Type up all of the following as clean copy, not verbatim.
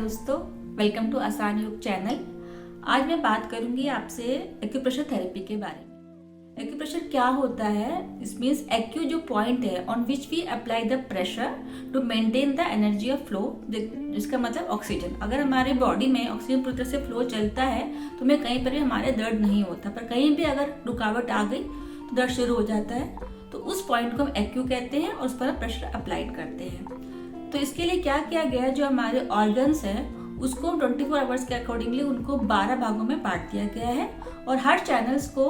दोस्तों, welcome to आसान योग चैनल। आज मैं बात करूंगी आपसे एक्यूप्रेशर थेरेपी के बारे में। एक्यूप्रेशर क्या होता है? इस मीन्स एक्यू जो पॉइंट है on which we apply the pressure to maintain the energy of flow, जिसका मतलब ऑक्सीजन। अगर हमारे बॉडी में ऑक्सीजन पूरी तरह से फ्लो चलता है तो हमें कहीं पर भी हमारे दर्द नहीं होता, पर कहीं भी अगर रुकावट आ गई तो दर्द शुरू हो जाता है। तो उस पॉइंट को हम एक्यू कहते हैं और उस पर प्रेशर अप्लाइड करते हैं। तो इसके लिए क्या किया गया है, जो हमारे ऑर्गन्स हैं उसको 24 आवर्स के अकॉर्डिंगली उनको 12 भागों में बांट दिया गया है और हर चैनल्स को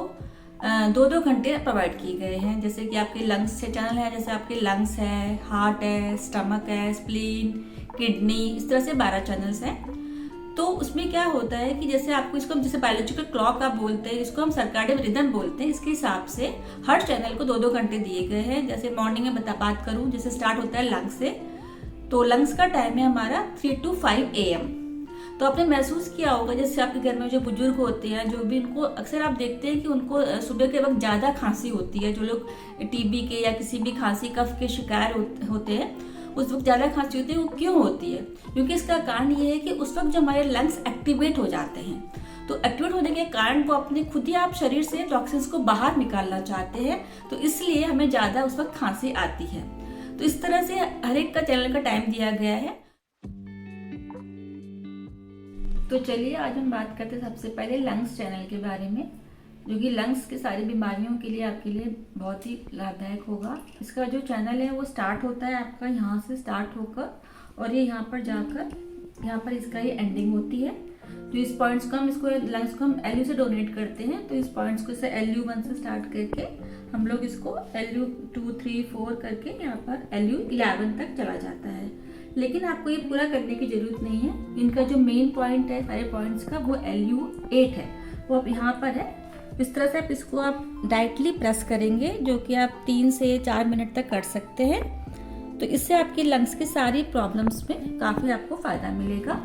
2-2 घंटे प्रोवाइड किए गए हैं। जैसे कि आपके लंग्स से चैनल है, जैसे आपके लंग्स है, हार्ट है, स्टमक है, स्प्लीन, किडनी, इस तरह से 12 चैनल्स हैं। तो उसमें क्या होता है कि जैसे आपको इसको जैसे बायोलॉजिकल क्लॉक आप बोलते हैं, इसको हम सर्काडियन रिदम बोलते हैं। इसके हिसाब से हर चैनल को 2-2 घंटे दिए गए हैं। जैसे मॉर्निंग में बात करूँ, जैसे स्टार्ट होता है लंग्स से, तो लंग्स का टाइम है हमारा 3 to 5 AM। तो आपने महसूस किया होगा जैसे आपके घर में जो बुजुर्ग होते हैं, जो भी, उनको अक्सर आप देखते हैं कि उनको सुबह के वक्त ज़्यादा खांसी होती है। जो लोग टीबी के या किसी भी खांसी कफ के शिकार होते हैं, उस वक्त ज़्यादा खांसी होती है। वो क्यों होती है? क्योंकि इसका कारण ये है कि उस वक्त जो हमारे लंग्स एक्टिवेट हो जाते हैं। तो एक्टिवेट होने के कारण वो अपने खुद ही आप शरीर से टॉक्सिन्स को बाहर निकालना चाहते हैं, तो इसलिए हमें ज़्यादा उस वक्त खांसी आती है। तो इस तरह से हर एक का चैनल का टाइम दिया गया है। तो चलिए आज हम बात करते हैं सबसे पहले लंग्स चैनल के बारे में, जो कि लंग्स के सारी बीमारियों के लिए आपके लिए बहुत ही लाभदायक होगा। इसका जो चैनल है वो स्टार्ट होता है आपका यहाँ से स्टार्ट होकर और ये यहाँ पर जाकर यहाँ पर इसका ये एंडिंग होती है। तो इस पॉइंट्स को हम इसको लंग्स को हम LU से डोनेट करते हैं। तो इस पॉइंट्स को इसे LU1 से स्टार्ट करके हम लोग इसको LU2, 3, 4 करके यहाँ पर LU11 तक चला जाता है। लेकिन आपको ये पूरा करने की जरूरत नहीं है। इनका जो मेन पॉइंट है सारे पॉइंट्स का, वो LU8 है, वो अब यहाँ पर है। इस तरह से आप इसको आप डायरेक्टली प्रेस करेंगे, जो कि आप 3 से 4 मिनट तक कर सकते हैं। तो इससे आपकी लंग्स की सारी प्रॉब्लम्स में काफ़ी आपको फ़ायदा मिलेगा।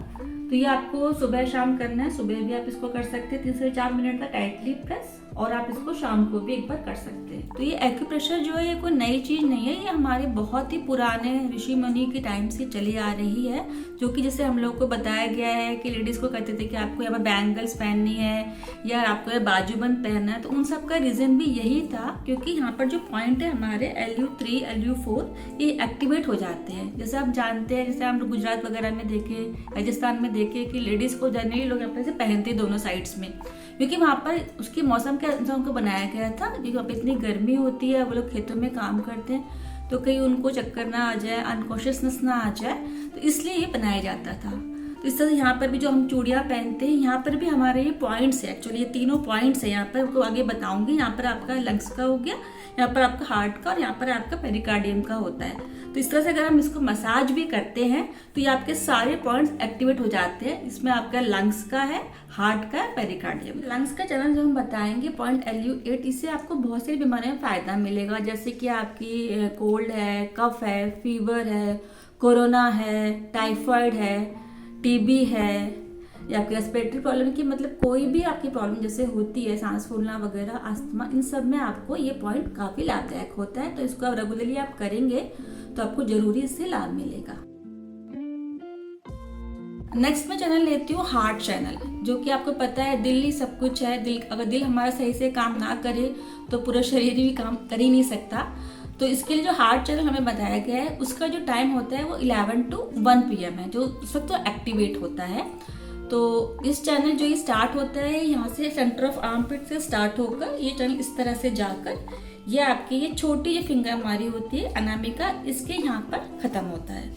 तो ये आपको सुबह शाम करना है। सुबह भी आप इसको कर सकते हैं 3 से 4 मिनट तक डायरेक्टली प्रेस, और आप इसको शाम को भी एक बार कर सकते हैं। तो ये एक्यूप्रेशर जो है ये कोई नई चीज़ नहीं है, ये हमारे बहुत ही पुराने ऋषि मुनि के टाइम से चली आ रही है। जो कि जैसे हम लोग को बताया गया है कि लेडीज़ को कहते थे कि आपको यहाँ पर बैंगल्स पहननी है या आपको यहाँ बाजूबंद पहनना है। तो उन सब का रीज़न भी यही था, क्योंकि यहाँ पर जो पॉइंट है हमारे LU3, LU4 ये एक्टिवेट हो जाते हैं। जैसे आप जानते हैं, जैसे हम गुजरात वगैरह में देखे, राजस्थान में देखे कि लेडीज़ को जनरली लोग अपने से पहनते दोनों साइड्स में, क्योंकि वहाँ पर उसके मौसम के अनुसार उनको बनाया गया था। क्योंकि वहाँ पर इतनी गर्मी होती है, वो लोग खेतों में काम करते हैं, तो कहीं उनको चक्कर ना आ जाए, अनकॉन्शियसनेस ना आ जाए, तो इसलिए ये बनाया जाता था। तो इस तरह से यहाँ पर भी जो हम चूड़ियाँ पहनते हैं, यहाँ पर भी हमारे ये पॉइंट्स है। एक्चुअली ये तीनों पॉइंट्स है। यहाँ पर आपको आगे बताऊंगी। यहाँ पर आपका लंग्स का हो गया, यहाँ पर आपका हार्ट का, और यहाँ पर आपका पेरिकार्डियम का होता है। तो इस तरह से अगर हम इसको मसाज भी करते हैं तो ये आपके सारे पॉइंट्स एक्टिवेट हो जाते हैं। इसमें आपका लंग्स का है, हार्ट का है, पेरिकार्डियम। लंग्स का चैनल जो हम बताएंगे पॉइंट LU8, इससे आपको बहुत सारी बीमारियों में फायदा मिलेगा। जैसे कि आपकी कोल्ड है, कफ है, फीवर है, कोरोना है, टाइफाइड है, TB है, या आपकी रेस्पिरेटरी प्रॉब्लम की, मतलब कोई भी आपकी प्रॉब्लम जैसे होती है, सांस फूलना वगैरह, अस्थमा, इन सब में आपको ये पॉइंट काफ़ी लाभदायक होता है। तो इसको आप रेगुलरली आप करेंगे तो आपको जरूरी इससे लाभ मिलेगा। नेक्स्ट मैं चैनल लेती हूँ हार्ट चैनल, जो कि आपको पता है दिल ही सब कुछ है। अगर दिल हमारा सही से काम ना करे तो पूरा शरीर भी काम कर ही नहीं सकता। तो इसके लिए जो हार्ट चैनल हमें बताया गया है, उसका जो टाइम होता है वो 11 to 1 PM है, जो उस वक्त तो एक्टिवेट होता है। तो इस चैनल जो ये स्टार्ट होता है यहाँ से सेंटर ऑफ आर्मपिट से स्टार्ट होकर ये चैनल इस तरह से जाकर ये आपकी ये छोटी जो फिंगर हमारी होती है अनामिका, इसके यहाँ पर खत्म होता है।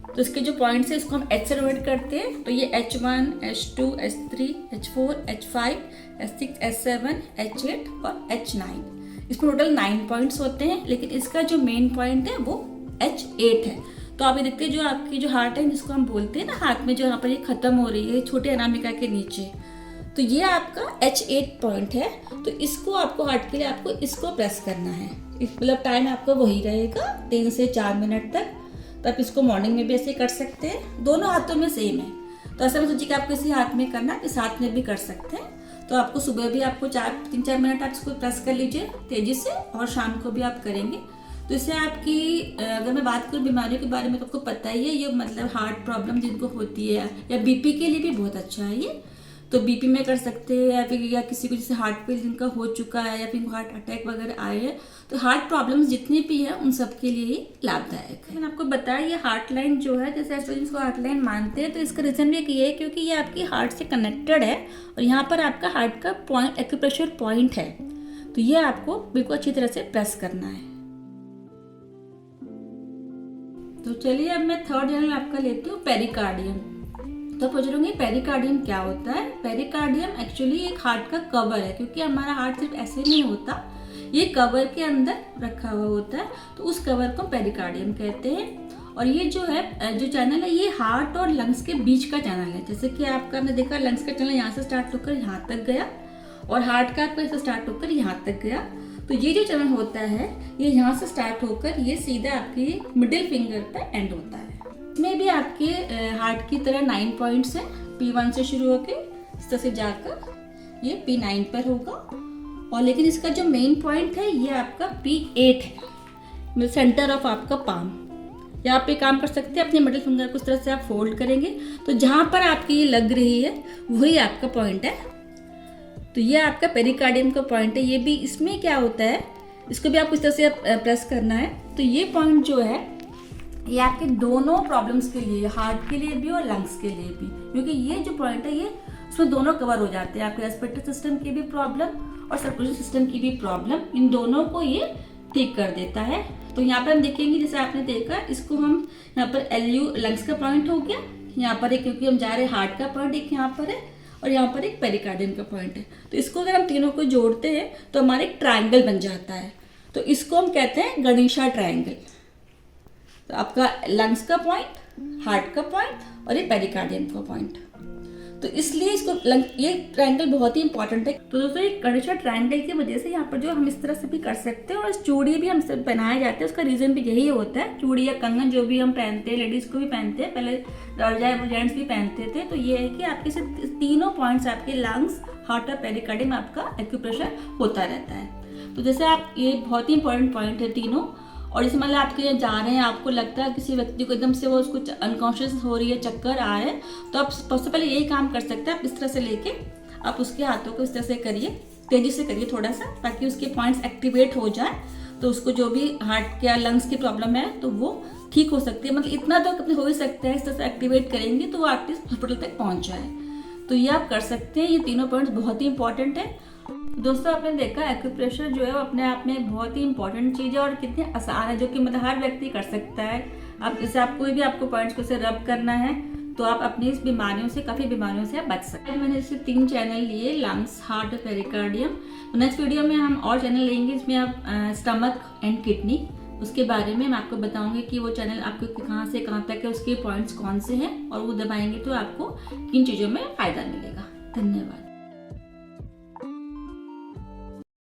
तो इसके जो पॉइंट्स है इसको हम H से डिनोट करते हैं। तो ये H1, H2, H3, H4, H5, H6, H7, H8 और H9, इसमें टोटल 9 पॉइंट्स होते हैं। लेकिन इसका जो मेन पॉइंट है वो H8 है। तो आप ये देखते हैं जो आपकी जो हार्ट है, जिसको हम बोलते हैं ना, हाथ में जो यहाँ पर ये खत्म हो रही है छोटे अनामिका के नीचे, तो ये आपका H8 पॉइंट है। तो इसको आपको हार्ट के लिए आपको इसको प्रेस करना है। मतलब टाइम आपका वही रहेगा 3 से 4 मिनट तक। तो आप इसको मॉर्निंग में भी ऐसे कर सकते हैं, दोनों हाथों में सेम है। तो ऐसा मैं सोचिए कि आपको इसी हाथ में करना, इस हाथ में भी कर सकते हैं। तो आपको सुबह भी आपको 3-4 मिनट आप इसको प्रेस कर लीजिए तेजी से, और शाम को भी आप करेंगे तो इससे आपकी अगर मैं बात करूँ बीमारियों के बारे में तो आपको पता ही है, ये मतलब हार्ट प्रॉब्लम जिनको होती है या बीपी के लिए भी बहुत अच्छा है ये। तो बीपी में कर सकते हैं, या फिर या किसी को जैसे हार्ट फेल जिनका हो चुका है या फिर हार्ट अटैक वगैरह आए हैं, तो हार्ट प्रॉब्लम्स जितनी भी है उन सब के लिए ही लाभदायक है। मैंने आपको बताया ये हार्ट लाइन जो है, जैसे एक्चुअली इसको हार्ट लाइन मानते हैं, तो इसका रीजन भी ये है क्योंकि ये आपकी हार्ट से कनेक्टेड है और यहाँ पर आपका हार्ट का पॉइंट एक्यूप्रेशर पॉइंट है। तो ये आपको बिल्कुल अच्छी तरह से प्रेस करना है। तो चलिए अब मैं थर्ड चैनल आपका लेती हूँ पेरिकार्डियम। तो पूछ लूंगी पेरिकार्डियम क्या होता है। पेरिकार्डियम एक्चुअली एक हार्ट का कवर है, क्योंकि हमारा हार्ट सिर्फ ऐसे नहीं होता, ये कवर के अंदर रखा हुआ होता है, तो उस कवर को पेरिकार्डियम कहते हैं। और ये जो है जो चैनल है ये हार्ट और लंग्स के बीच का चैनल है। जैसे कि आपने देखा लंग्स का चैनल यहाँ से स्टार्ट होकर यहाँ तक गया और हार्ट का आपका ऐसे स्टार्ट होकर यहाँ तक गया। तो ये जो चैनल होता है ये यहाँ से स्टार्ट होकर ये सीधा आपकी मिडिल फिंगर पे एंड होता है। इसमें भी आपके हार्ट की तरह 9 पॉइंट्स हैं, P1 से शुरू होकर इस तरह से जाकर ये P9 पर होगा। और लेकिन इसका जो मेन पॉइंट है ये आपका P8 है, सेंटर ऑफ आपका पाम। या आप एक काम कर सकते हैं, अपने मिडिल फिंगर को इस तरह से आप फोल्ड करेंगे तो जहाँ पर आपकी ये लग रही है वही आपका पॉइंट है। तो ये आपका पेरिकार्डियम का पॉइंट है। ये भी इसमें क्या होता है, इसको भी आपको इस तरह से प्रेस करना है। तो ये पॉइंट जो है ये आपके दोनों प्रॉब्लम्स के लिए, हार्ट के लिए भी और लंग्स के लिए भी, क्योंकि ये जो पॉइंट है ये उसमें दोनों कवर हो जाते हैं, आपके रेस्पिरेटरी सिस्टम की भी प्रॉब्लम और सर्कुलेटरी सिस्टम की भी प्रॉब्लम, इन दोनों को ये ठीक कर देता है। तो यहाँ पर हम देखेंगे, जैसे आपने देखा इसको हम यहाँ पर LU लंग्स का पॉइंट हो गया, यहाँ पर एक क्योंकि हम जा रहे हैं हार्ट का पॉइंट एक यहाँ पर है और यहाँ पर एक पेरिकार्डियम का पॉइंट है। तो इसको अगर हम तीनों को जोड़ते हैं तो हमारा एक ट्रायंगल बन जाता है। तो इसको हम कहते हैं गणेशा ट्रायंगल। तो आपका लंग्स का पॉइंट, हार्ट का पॉइंट और ये पेरिकार्डियम का पॉइंट, तो इसलिए इसको ये ट्रायंगल बहुत ही इंपॉर्टेंट है। तो दोस्तों ये गणेशा ट्रायंगल की वजह से यहाँ पर जो हम इस तरह से भी कर सकते हैं और चूड़ी भी हम सब पहनाए जाते हैं, उसका रीजन भी यही होता है। चूड़ी या कंगन जो भी हम पहनते हैं, लेडीज को भी पहनते हैं, पहले जेंट्स भी पहनते थे। तो ये है कि आपके से तीनों पॉइंट्स, आपके लंग्स, हार्ट और पेरिकार्डियम, आपका एक्यूप्रेशर होता रहता है। तो जैसे आप ये बहुत ही इंपॉर्टेंट पॉइंट है तीनों। और जैसे मतलब आपके यहाँ जा रहे हैं, आपको लगता है किसी व्यक्ति को एकदम से वो उसको अनकॉन्शियस हो रही है, चक्कर आ रहे हैं, तो आप सबसे पहले यही काम कर सकते हैं, आप इस तरह से लेके आप उसके हाथों को इस तरह से करिए, तेजी से करिए थोड़ा सा, ताकि उसके पॉइंट्स एक्टिवेट हो जाए। तो उसको जो भी हार्ट या लंग्स की प्रॉब्लम है तो वो ठीक हो सकती है। मतलब इतना तो हो ही सकता है, इस तरह से एक्टिवेट करेंगे तो वो आपके हॉस्पिटल तक पहुँच जाए। तो ये आप कर सकते हैं। ये तीनों पॉइंट्स बहुत ही इंपॉर्टेंट है। दोस्तों आपने देखा एक्यूप्रेशर जो है वो अपने आप में बहुत ही इंपॉर्टेंट चीज़ है और कितनी आसान है, जो कि मतलब हर व्यक्ति कर सकता है। अब जैसे आप कोई भी आपको पॉइंट्स को से रब करना है तो आप अपनी इस बीमारियों से, काफ़ी बीमारियों से आप बच सकते हैं। मैंने इससे 3 चैनल लिए, लंग्स, हार्ट और पेरिकार्डियम। नेक्स्ट वीडियो में हम और चैनल लेंगे, इसमें आप स्टमक एंड किडनी, उसके बारे में मैं आपको बताऊंगी कि वो चैनल आपको कहाँ से कहाँ तक है, उसके पॉइंट्स कौन से हैं, और वो दबाएंगे तो आपको किन चीज़ों में फ़ायदा मिलेगा। धन्यवाद।